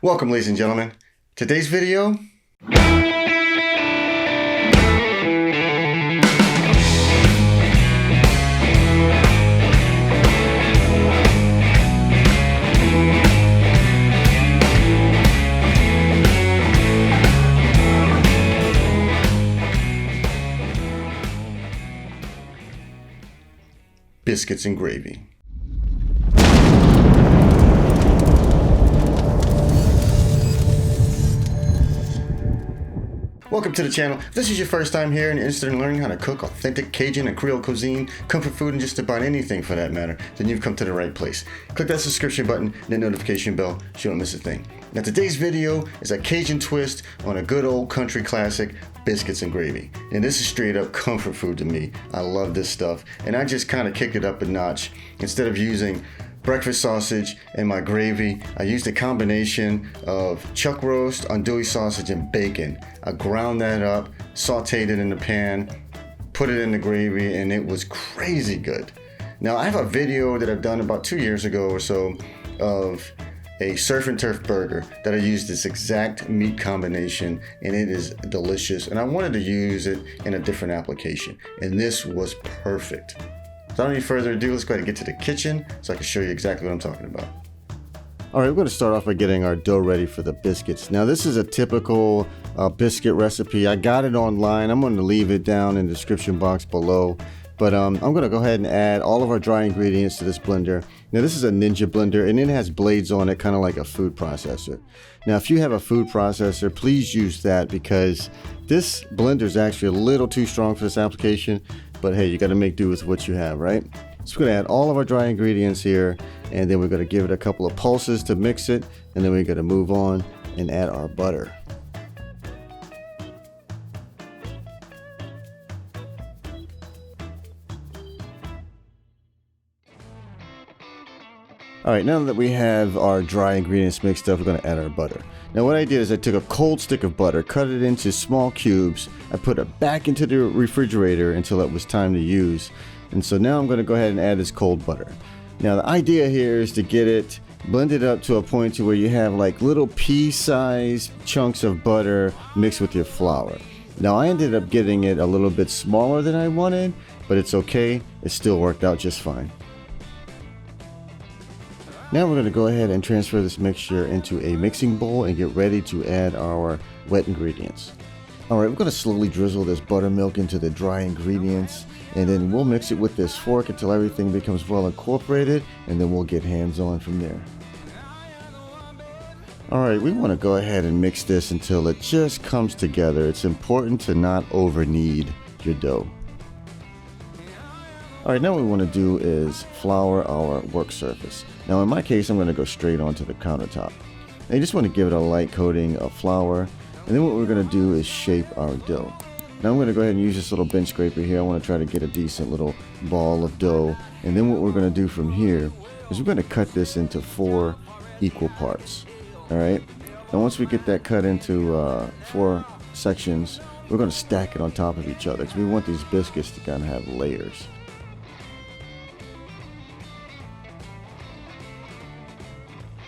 Welcome, ladies and gentlemen. Today's video, Biscuits and Gravy. Welcome to the channel. If this is your first time here and you're interested in learning how to cook authentic Cajun and Creole cuisine, comfort food, and just about anything for that matter, then you've come to the right place. Click that subscription button and that notification bell so you don't miss a thing. Now today's video is a Cajun twist on a good old country classic, biscuits and gravy. And this is straight up comfort food to me. I love this stuff. And I just kind of kicked it up a notch. Instead of using breakfast sausage and my gravy, I used a combination of chuck roast, andouille sausage, and bacon. I ground that up, sauteed it in the pan, put it in the gravy, and it was crazy good. Now I have a video that I've done about 2 years ago or so of a surf and turf burger that I used this exact meat combination, and it is delicious. And I wanted to use it in a different application, and this was perfect. Without any further ado, let's go ahead and get to the kitchen so I can show you exactly what I'm talking about. All right, we're going to start off by getting our dough ready for the biscuits. Now, this is a typical biscuit recipe. I got it online. I'm going to leave it down in the description box below. But I'm going to go ahead and add all of our dry ingredients to this blender. Now, this is a Ninja blender, and it has blades on it, kind of like a food processor. Now, if you have a food processor, please use that because this blender is actually a little too strong for this application. But hey, you got to make do with what you have, right? So we're going to add all of our dry ingredients here, and then we're going to give it a couple of pulses to mix it, and then we're going to move on and add our butter. All right, now that we have our dry ingredients mixed up, we're going to add our butter. Now what I did is I took a cold stick of butter, cut it into small cubes. I put it back into the refrigerator until it was time to use. And so now I'm going to go ahead and add this cold butter. Now the idea here is to get it blended up to a point to where you have like little pea-sized chunks of butter mixed with your flour. Now I ended up getting it a little bit smaller than I wanted, but it's okay. It still worked out just fine. Now we're going to go ahead and transfer this mixture into a mixing bowl and get ready to add our wet ingredients. Alright, we're going to slowly drizzle this buttermilk into the dry ingredients, and then we'll mix it with this fork until everything becomes well incorporated, and then we'll get hands-on from there. Alright, we want to go ahead and mix this until it just comes together. It's important to not over-knead your dough. Alright, now what we want to do is flour our work surface. Now in my case, I'm going to go straight onto the countertop. Now you just want to give it a light coating of flour, and then what we're going to do is shape our dough. Now I'm going to go ahead and use this little bench scraper here. I want to try to get a decent little ball of dough, and then what we're going to do from here is we're going to cut this into 4 equal parts. Alright, now once we get that cut into 4 sections, we're going to stack it on top of each other because we want these biscuits to kind of have layers.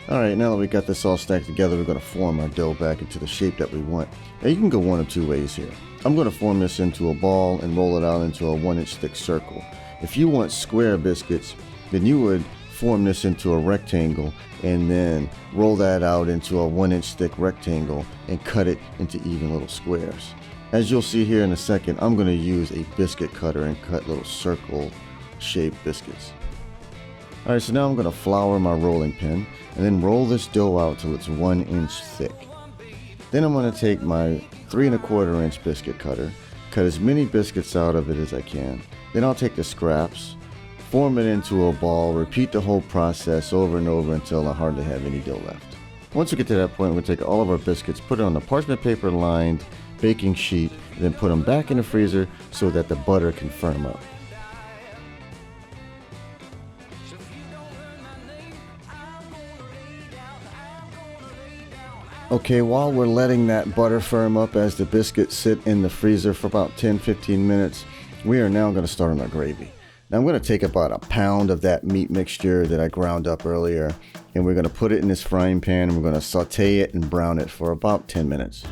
Alright, now that we got this all stacked together, we're going to form our dough back into the shape that we want. Now you can go one of 2 ways here. I'm going to form this into a ball and roll it out into a 1-inch thick circle. If you want square biscuits, then you would form this into a rectangle and then roll that out into a 1-inch thick rectangle and cut it into even little squares. As you'll see here in a second, I'm going to use a biscuit cutter and cut little circle shaped biscuits. Alright, so now I'm going to flour my rolling pin and then roll this dough out till it's 1 inch thick. Then I'm going to take my 3 1/4 inch biscuit cutter, cut as many biscuits out of it as I can. Then I'll take the scraps, form it into a ball, repeat the whole process over and over until I hardly have any dough left. Once we get to that point, we'll take all of our biscuits, put it on a parchment paper lined baking sheet, and then put them back in the freezer so that the butter can firm up. Okay, while we're letting that butter firm up as the biscuits sit in the freezer for about 10-15 minutes, we are now going to start on our gravy. Now I'm going to take about a pound of that meat mixture that I ground up earlier, and we're going to put it in this frying pan, and we're going to saute it and brown it for about 10 minutes.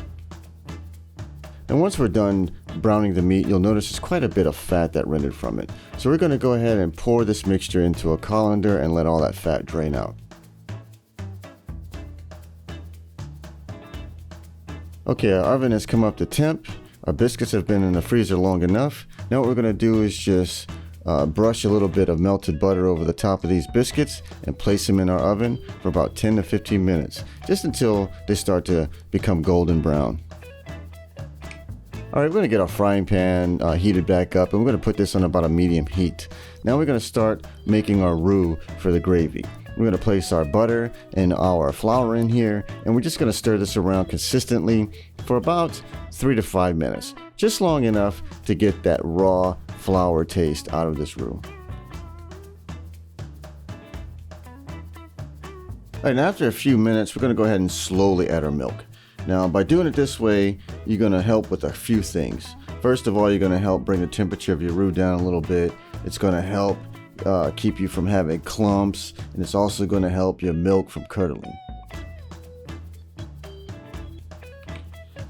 And once we're done browning the meat, you'll notice there's quite a bit of fat that rendered from it. So we're going to go ahead and pour this mixture into a colander and let all that fat drain out. Okay, our oven has come up to temp. Our biscuits have been in the freezer long enough. Now what we're going to do is just brush a little bit of melted butter over the top of these biscuits and place them in our oven for about 10 to 15 minutes, just until they start to become golden brown. Alright, we're going to get our frying pan heated back up, and we're going to put this on about a medium heat. Now we're going to start making our roux for the gravy. We're going to place our butter and our flour in here, and we're just going to stir this around consistently for about 3 to 5 minutes. Just long enough to get that raw flour taste out of this roux. Alright, and after a few minutes, we're going to go ahead and slowly add our milk. Now, by doing it this way, you're going to help with a few things. First of all, you're going to help bring the temperature of your roux down a little bit. It's going to help keep you from having clumps, and it's also going to help your milk from curdling.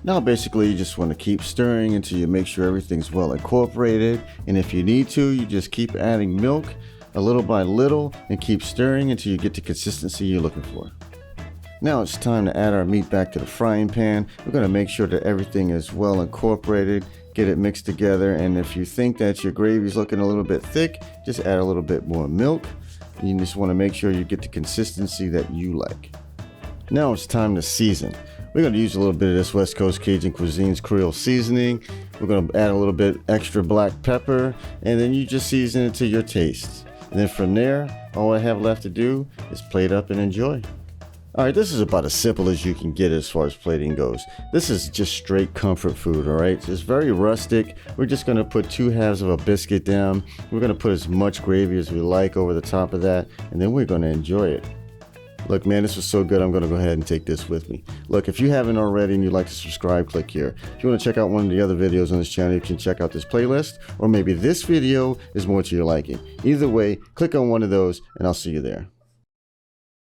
Now, basically, you just want to keep stirring until you make sure everything's well incorporated. And if you need to, you just keep adding milk a little by little and keep stirring until you get the consistency you're looking for. Now it's time to add our meat back to the frying pan. We're going to make sure that everything is well incorporated, get it mixed together, and if you think that your gravy is looking a little bit thick, just add a little bit more milk. You just want to make sure you get the consistency that you like. Now it's time to season. We're going to use a little bit of this West Coast Cajun Cuisine's Creole seasoning. We're going to add a little bit extra black pepper, and then you just season it to your taste. And then from there, all I have left to do is plate up and enjoy. Alright, this is about as simple as you can get as far as plating goes. This is just straight comfort food, alright? It's very rustic. We're just going to put 2 halves of a biscuit down. We're going to put as much gravy as we like over the top of that, and then we're going to enjoy it. Look, man, this was so good, I'm going to go ahead and take this with me. Look, if you haven't already and you'd like to subscribe, click here. If you want to check out one of the other videos on this channel, you can check out this playlist, or maybe this video is more to your liking. Either way, click on one of those, and I'll see you there.